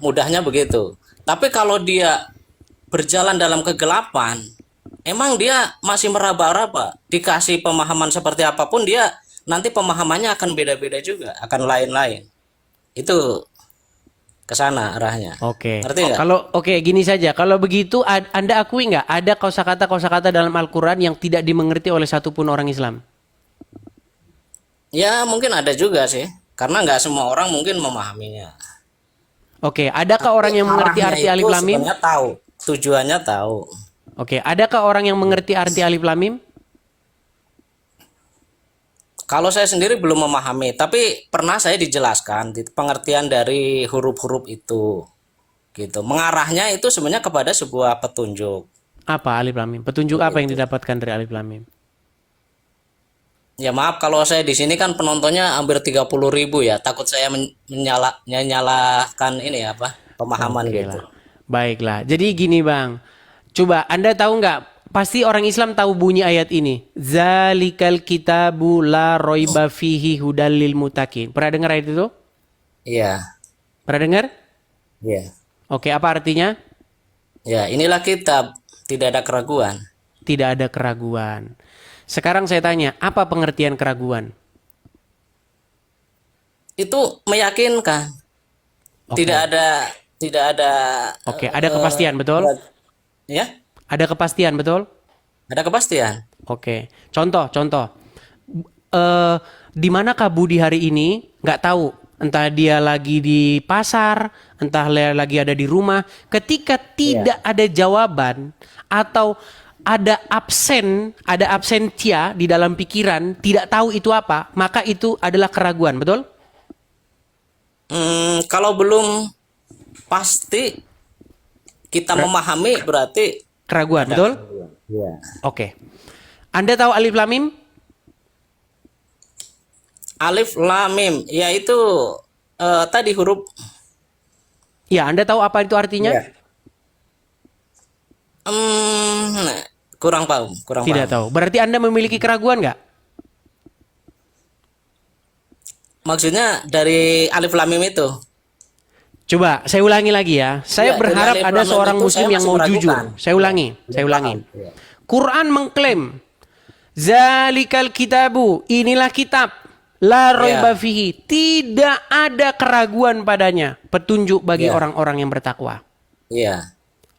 Mudahnya begitu. Tapi kalau dia berjalan dalam kegelapan, emang dia masih meraba-raba. Dikasih pemahaman seperti apapun, dia nanti pemahamannya akan beda-beda juga, akan lain-lain. Itu ke sana arahnya. Oke. Ngerti nggak? Gini saja. Kalau begitu, Anda akui nggak ada kosakata dalam Al-Quran yang tidak dimengerti oleh satupun orang Islam? Ya mungkin ada juga sih, karena nggak semua orang mungkin memahaminya. Oke. Adakah orang yang mengerti Arahnya arti itu Alif Lam Mim? sebenarnya tahu, tujuannya tahu. Oke. Adakah orang yang mengerti arti Alif Lam Mim? Kalau saya sendiri belum memahami, tapi pernah saya dijelaskan di pengertian dari huruf-huruf itu, gitu. Mengarahnya itu sebenarnya kepada sebuah petunjuk. Apa Alif Lam Mim? Petunjuk apa yang didapatkan dari Alif Lam Mim? Ya maaf kalau saya di sini kan penontonnya hampir 30.000 ya, takut saya menyalahkan ini apa pemahaman Oke gitu. lah. Baiklah. Jadi gini Bang. Coba Anda tahu nggak? Pasti orang Islam tahu bunyi ayat ini. Zalikal kitabu la roiba fihi hudal lil muttaqin. Pernah dengar ayat itu? Iya, Pernah dengar? iya. Oke, apa artinya? Ya, inilah kitab, tidak ada keraguan. Tidak ada keraguan. Sekarang saya tanya, apa pengertian keraguan? Itu meyakinkan. Oke. Tidak ada Oke, ada kepastian, betul? ya, Ada kepastian, betul? ada kepastian. Oke. Contoh. Di manakah Budi hari ini? Nggak tahu. Entah dia lagi di pasar, entah dia lagi ada di rumah. Ketika tidak ada jawaban atau ada absentia di dalam pikiran, tidak tahu itu apa, maka itu adalah keraguan, betul? Kalau belum pasti kita memahami berarti Keraguan, betul? ya. Oke. Anda tahu Alif Lam Mim? Alif Lam Mim, yaitu tadi huruf. Ya, Anda tahu apa itu artinya? Ya. Kurang paham. Tidak tahu. Berarti Anda memiliki keraguan nggak? Maksudnya dari Alif Lam Mim itu. Coba saya ulangi lagi ya. Saya Ya, berharap dari Alif ada Lam Mim seorang itu muslim saya yang masih mau meragukan. jujur. Saya ulangi. Ya. Quran mengklaim Zalikal kitabu, inilah kitab la roiba fihi, tidak ada keraguan padanya, petunjuk bagi Ya. orang-orang yang bertakwa. Iya.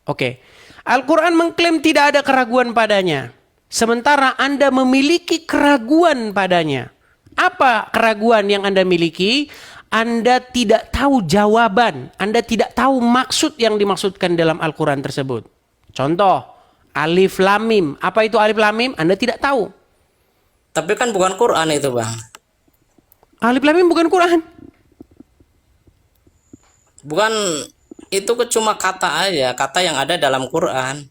Oke. Al-Quran mengklaim tidak ada keraguan padanya. Sementara Anda memiliki keraguan padanya. Apa keraguan yang Anda miliki? Anda tidak tahu jawaban. Anda tidak tahu maksud yang dimaksudkan dalam Al-Quran tersebut. Contoh, Alif Lam Mim. Apa itu Alif Lam Mim? Anda tidak tahu. Tapi kan bukan Quran itu, Bang. Alif Lam Mim bukan Quran. Bukan, itu cuma kata aja, kata yang ada dalam Quran.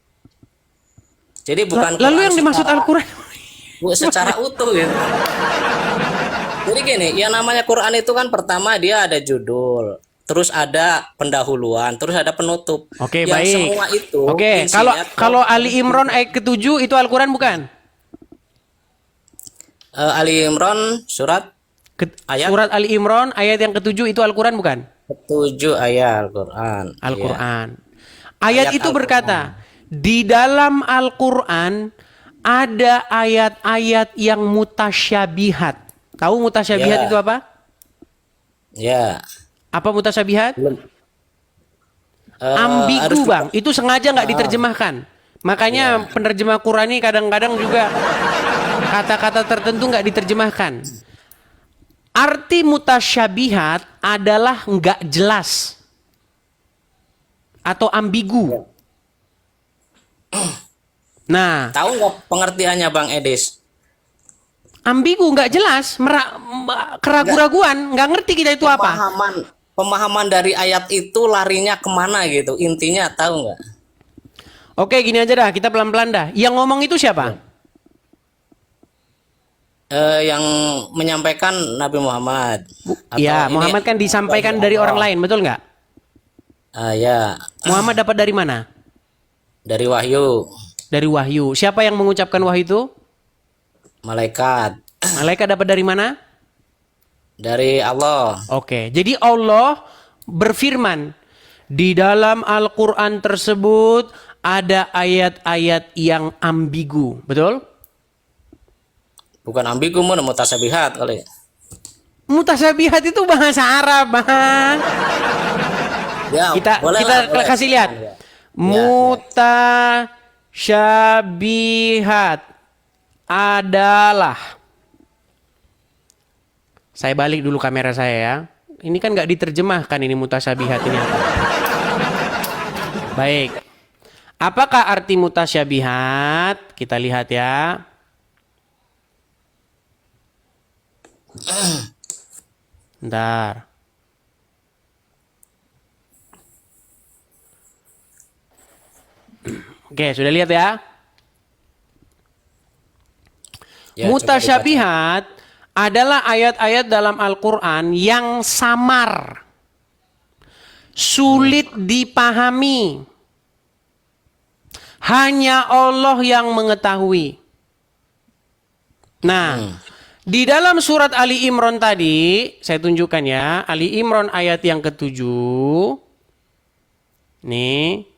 Jadi bukan Lalu Quran yang dimaksud Al-Quran? secara utuh gitu. Jadi gini, yang namanya Quran itu kan pertama dia ada judul, terus ada pendahuluan, terus ada penutup. Oke, Yang baik. semua itu Oke, isinya kalau Ali Imran ayat ke-7 itu Al-Quran bukan? Ali Imran surat Ayat? Surat Ali Imran ayat yang ke-7 itu Al-Quran bukan? 7 ayat Al-Quran. Al-Quran. Iya. Ayat Ayat itu Al-Quran. berkata, di dalam Al-Quran ada ayat-ayat yang mutasyabihat. Tahu mutasyabihat Ya. itu apa? Ya. Apa mutasyabihat? Belum. Ambigu harus Bang, itu sengaja nggak diterjemahkan. Makanya penerjemah Quran ini kadang-kadang juga kata-kata tertentu nggak diterjemahkan. Arti mutasyabihat adalah nggak jelas atau ambigu. Nah, Tahu nggak pengertiannya Bang Edis? ambigu nggak jelas, keraguan-raguan, nggak ngerti kita itu apa. Pemahaman dari ayat itu larinya kemana gitu? Intinya tahu nggak? Oke, gini aja dah, kita pelan-pelan dah. Yang ngomong itu siapa? Yang menyampaikan Nabi Muhammad. Atau Iya, ini Muhammad kan disampaikan dari orang lain, betul nggak? Ya, Muhammad dapat dari mana? dari wahyu, Dari wahyu. Siapa yang mengucapkan wahyu itu? malaikat, Malaikat dapat dari mana? dari Allah. Oke, jadi Allah berfirman di dalam Al-Quran tersebut ada ayat-ayat yang ambigu, betul? Bukan ambigu, mutasyabihat kali. Mutasyabihat itu bahasa Arab, Bang. Ya, Kita boleh kita lah, boleh. kasih lihat. Ya. Mutasyabihat adalah. Saya balik dulu kamera saya ya. Ini kan nggak diterjemahkan ini mutasyabihat ini apa. Baik. Apakah arti mutasyabihat? Kita lihat ya. Bentar. Oke, sudah lihat ya? Ya, coba Mutasyabihat adalah ayat-ayat dalam Al-Quran yang samar, sulit dipahami. Hanya Allah yang mengetahui. Nah, di dalam surat Ali Imran tadi, saya tunjukkan ya, Ali Imran ayat yang ke-7. Nih.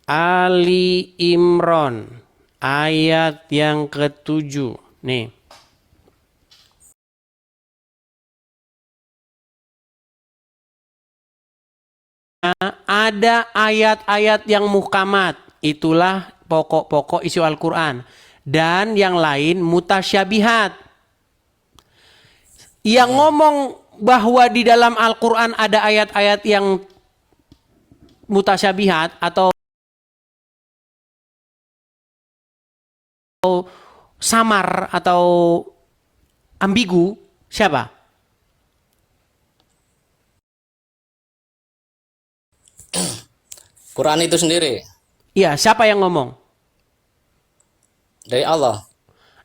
Ali Imran ayat yang ke-7. Nih. Ada ayat-ayat yang muhkamat. Itulah pokok-pokok isi Al-Quran. Dan yang lain mutasyabihat. Yang ngomong bahwa di dalam Al-Quran ada ayat-ayat yang mutasyabihat atau samar atau ambigu, siapa? Quran itu sendiri Iya, siapa yang ngomong? dari Allah.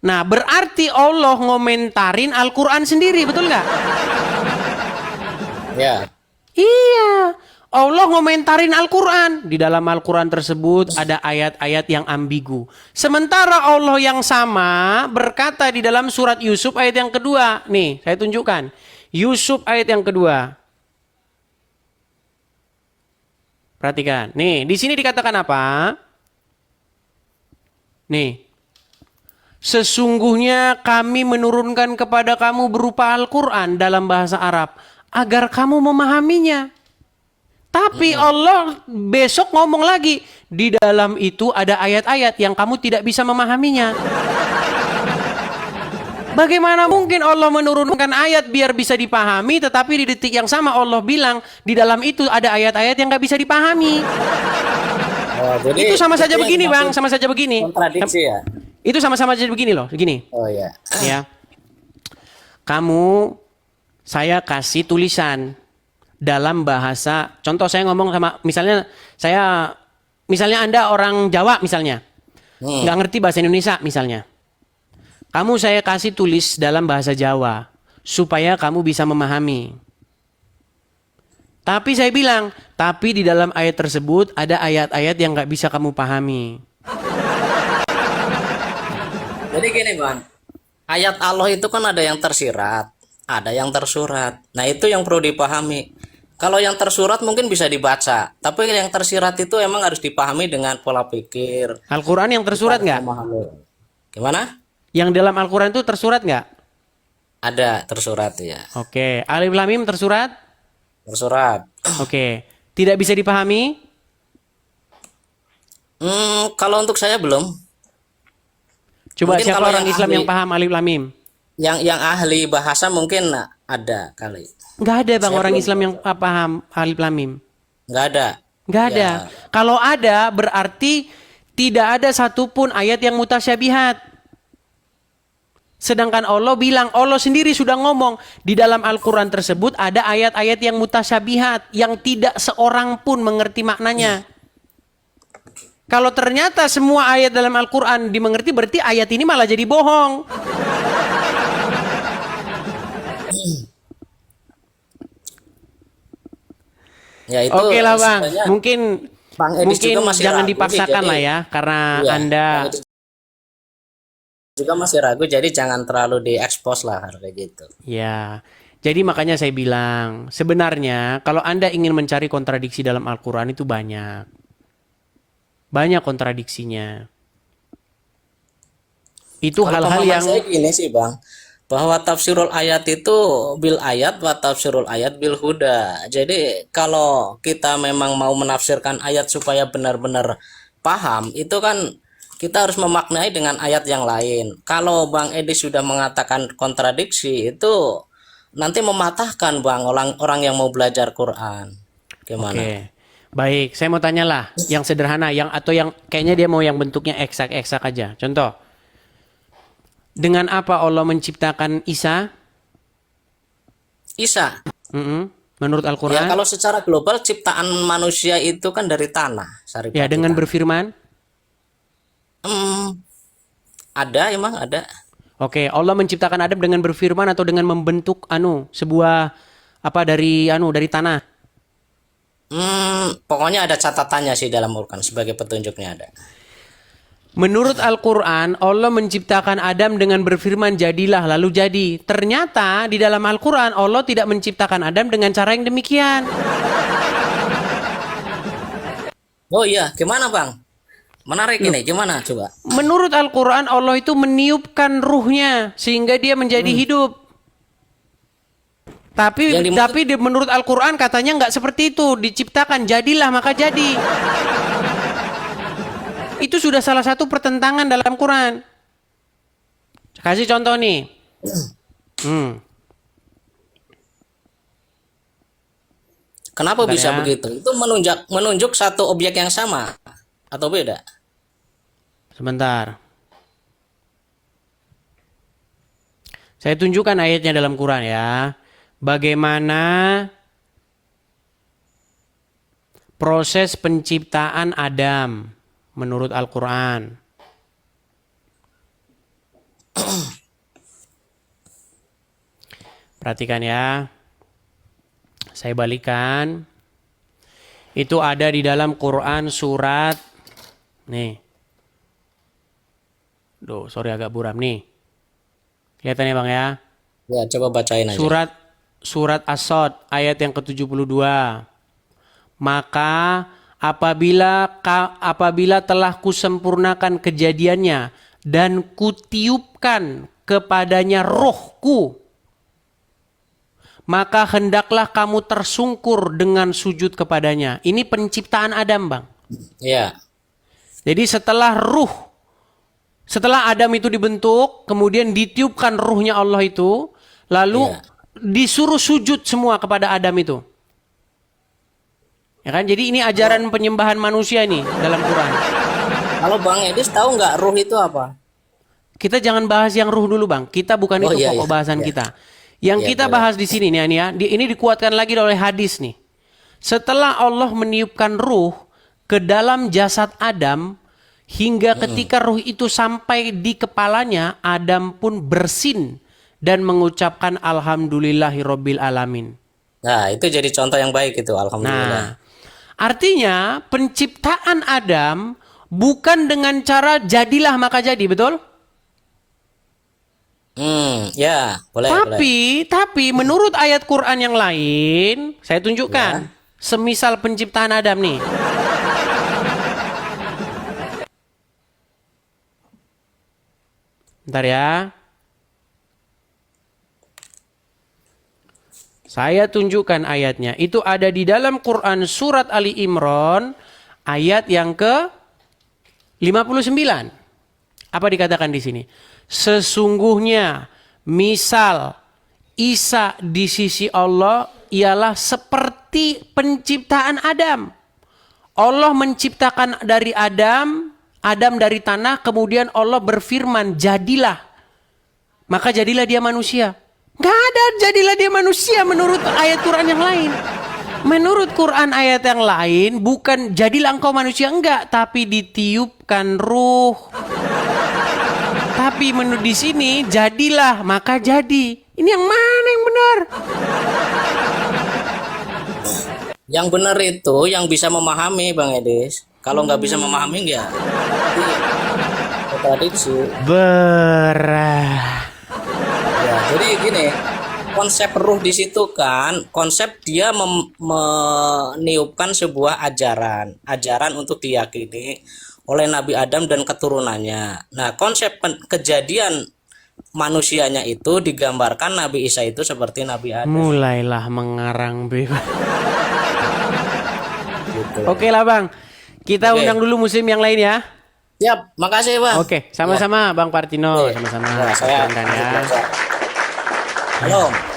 Nah, berarti Allah ngomentarin Al-Quran sendiri, betul nggak? Ya. Iya, Allah ngomentarin Al-Quran. Di dalam Al-Quran tersebut ada ayat-ayat yang ambigu. Sementara Allah yang sama berkata di dalam surat Yusuf ayat yang kedua. Nih, saya tunjukkan. Yusuf ayat yang kedua. Perhatikan. Nih, di sini dikatakan apa? Nih. Sesungguhnya kami menurunkan kepada kamu berupa Al-Quran dalam bahasa Arab agar kamu memahaminya. Tapi Allah besok ngomong lagi, di dalam itu ada ayat-ayat yang kamu tidak bisa memahaminya. Bagaimana mungkin Allah menurunkan ayat biar bisa dipahami, tetapi di detik yang sama Allah bilang di dalam itu ada ayat-ayat yang nggak bisa dipahami. Oh, jadi Itu sama saja yang begini, Bang, dimaksud sama saja begini. kontradiksi ya. Itu sama-sama saja begini loh, begini. Oh ya. Ya. Kamu, saya kasih tulisan dalam bahasa, contoh saya ngomong sama, misalnya Anda orang Jawa misalnya, nggak ngerti bahasa Indonesia misalnya. Kamu saya kasih tulis dalam bahasa Jawa, supaya kamu bisa memahami. Tapi saya bilang, tapi di dalam ayat tersebut ada ayat-ayat yang nggak bisa kamu pahami. Jadi gini Bang, ayat Allah itu kan ada yang tersirat, ada yang tersurat. Nah itu yang perlu dipahami. Kalau yang tersurat mungkin bisa dibaca, tapi yang tersirat itu emang harus dipahami dengan pola pikir. Al-Quran yang tersurat nggak? Memahami. Gimana? Yang dalam Al-Quran itu tersurat nggak? Ada tersurat ya. Oke, Alif Lam Mim tersurat? Tersurat. Oke, tidak bisa dipahami? Kalau untuk saya belum. Coba Mungkin siapa kalau orang yang Islam ahli- yang paham Alif Lam Mim? Yang ahli bahasa mungkin ada kali. Nggak ada bang Saya orang belum Islam yang paham Alif Lam Mim. Nggak ada. Nggak ada. Ya. Kalau ada berarti tidak ada satupun ayat yang mutasyabihat. Sedangkan Allah bilang, Allah sendiri sudah ngomong di dalam Al-Quran tersebut ada ayat-ayat yang mutasyabihat yang tidak seorang pun mengerti maknanya. Kalau ternyata semua ayat dalam Al-Quran dimengerti, berarti ayat ini malah jadi bohong. Ya itu Oke lah bang, sebenarnya mungkin Bang Edis mungkin juga masih jangan ragu, dipaksakan jadi- lah ya, karena Iya, Anda Bang Edis juga masih ragu, jadi jangan terlalu diekspos lah kayak gitu. ya. Jadi makanya saya bilang, sebenarnya kalau Anda ingin mencari kontradiksi dalam Al-Quran itu banyak. Banyak kontradiksinya. Itu Kalau hal-hal pemahaman yang saya gini sih bang, bahwa tafsirul ayat itu bil ayat wa tafsirul ayat bil huda. Jadi kalau kita memang mau menafsirkan ayat supaya benar-benar paham, itu kan kita harus memaknai dengan ayat yang lain. Kalau Bang Edi sudah mengatakan kontradiksi, itu nanti mematahkan Bang orang-orang yang mau belajar Quran. Gimana? Oke. Baik, saya mau tanya lah yang sederhana, yang atau yang kayaknya dia mau yang bentuknya eksak-eksak aja. Contoh, dengan apa Allah menciptakan Isa? Isa. Menurut Ya Al-Quran? kalau secara global ciptaan manusia itu kan dari tanah, Ya, saripati dengan tanah. berfirman? Ada emang ada. Oke, Allah menciptakan Adam dengan berfirman atau dengan membentuk sebuah apa dari tanah? Pokoknya ada catatannya sih dalam Al-Quran sebagai petunjuknya ada. Menurut Al-Quran, Allah menciptakan Adam dengan berfirman jadilah lalu jadi. Ternyata di dalam Al-Quran Allah tidak menciptakan Adam dengan cara yang demikian. Oh iya, gimana Bang? Menarik ini, gimana coba? Menurut Al-Quran Allah itu meniupkan ruhnya sehingga dia menjadi hidup. Tapi Yang dimaksud- menurut Al-Quran katanya nggak seperti itu. Diciptakan jadilah maka jadi. Itu sudah salah satu pertentangan dalam Quran. Kasih contoh nih. Kenapa Bentar bisa ya. begitu? Itu menunjuk satu objek yang sama atau beda? Sebentar. Saya tunjukkan ayatnya dalam Quran ya. Bagaimana proses penciptaan Adam menurut Al-Quran. Perhatikan ya. Saya balikan. Itu ada di dalam Quran surat. Nih. Duh, sorry agak buram nih. Kelihatan ya Bang ya. Ya, coba bacain aja. Surat As-Sod ayat yang ke-72. Maka apabila telah kusempurnakan kejadiannya dan kutiupkan kepadanya rohku, maka hendaklah kamu tersungkur dengan sujud kepadanya. Ini penciptaan Adam, Bang. Ya. Jadi setelah Adam itu dibentuk, kemudian ditiupkan ruhnya Allah itu, lalu Iya. disuruh sujud semua kepada Adam itu. Ya kan? Jadi ini ajaran penyembahan manusia nih dalam Quran. Kalau Bang Edis tahu nggak ruh itu apa? Kita jangan bahas yang ruh dulu, Bang. Kita bukan Oh, itu iya, pokok iya. bahasan Iya. kita. Yang Iya, kita boleh. bahas di sini nih, ya. Ini dikuatkan lagi oleh hadis nih. Setelah Allah meniupkan ruh ke dalam jasad Adam, hingga ketika ruh itu sampai di kepalanya, Adam pun bersin dan mengucapkan alhamdulillahirabbil alamin. Nah, itu jadi contoh yang baik itu, alhamdulillah. Nah, artinya penciptaan Adam bukan dengan cara jadilah maka jadi, betul? Ya, boleh. Tapi menurut ayat Quran yang lain, saya tunjukkan. Semisal penciptaan Adam nih. Bentar ya. Saya tunjukkan ayatnya. Itu ada di dalam Quran surat Ali Imran ayat yang ke 59. Apa dikatakan di sini? Sesungguhnya misal Isa di sisi Allah ialah seperti penciptaan Adam. Allah menciptakan dari Adam dari tanah, kemudian Allah berfirman, jadilah. Maka jadilah dia manusia. Gak ada jadilah dia manusia menurut ayat Quran yang lain. Menurut Quran ayat yang lain, bukan jadilah engkau manusia, enggak. Tapi ditiupkan ruh. Tapi menurut di sini, jadilah, maka jadi. Ini yang mana yang benar? Yang benar itu yang bisa memahami, Bang Edis. Kalau nggak bisa memahami, ya kontradiksi. Berah. Ya, jadi gini, konsep ruh di situ kan, konsep dia meniupkan sebuah ajaran untuk diyakini oleh Nabi Adam dan keturunannya. Nah, konsep kejadian manusianya itu digambarkan Nabi Isa itu seperti Nabi Adam. Mulailah mengarang bebas. Gitu. Oke lah Bang. Kita Oke. undang dulu musim yang lain ya. Siap, makasih Bang. Oke, sama-sama Bang Partino, Oke. sama-sama. Ya, saya Undang ya. Halo.